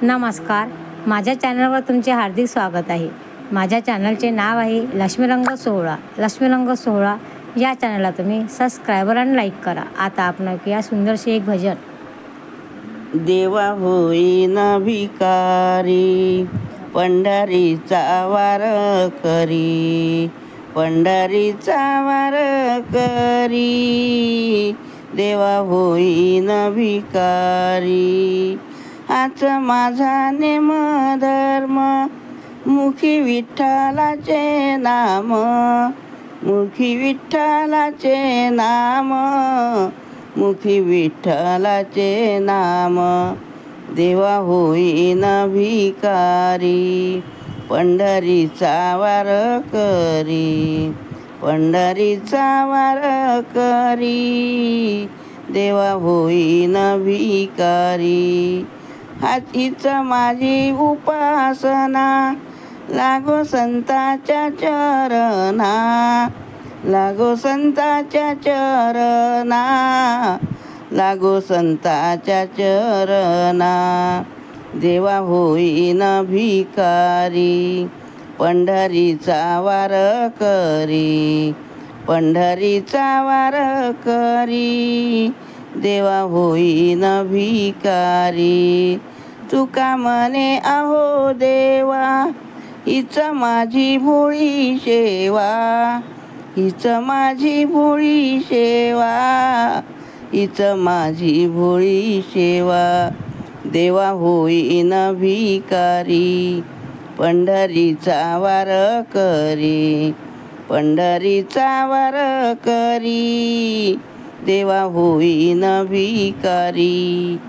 नमस्कार, माझ्या चॅनलवर तुमचे हार्दिक स्वागत आहे। माझ्या चॅनलचे नाव आहे लक्ष्मीरंग सोहळा। लक्ष्मीरंग सोहळा या चॅनलला तुम्ही सबस्क्राइबर आणि लाईक करा। आता आपण ऐकूया सुंदरसे एक भजन। देवा होईन भिकारी, पंढरीचा वार करी, पंढरीचा वार करी, देवा होईन भिकारी। हाच माझा नेम धर्म, मुखी विठ्ठलाचे नाम, मुखी विठ्ठलाचे नाम, मुखी विठ्ठलाचे नाम। देवा होईन भिकारी, पंढरीचा वार करी, पंढरीचा वार करी, देवा होईन भिकारी। हाचीच माझी उपासना, लागो संताच्या चरणा, लागो संताच्या चरणा, लागो संताच्या चरणा। देवा होईन भिकारी, पंढरीचा वार करी, पंढरीचा वार करी, देवा होईन भिकारी। तुका म्हणे अहो देवा, हीच माझी भोळी सेवा, हीच माझी भोळी सेवा, हीच माझी भोळी सेवा। देवा होईन भिकारी, पंढरीचा वार करी, पंढरीचा वार करी, देवा होईन भिकारी।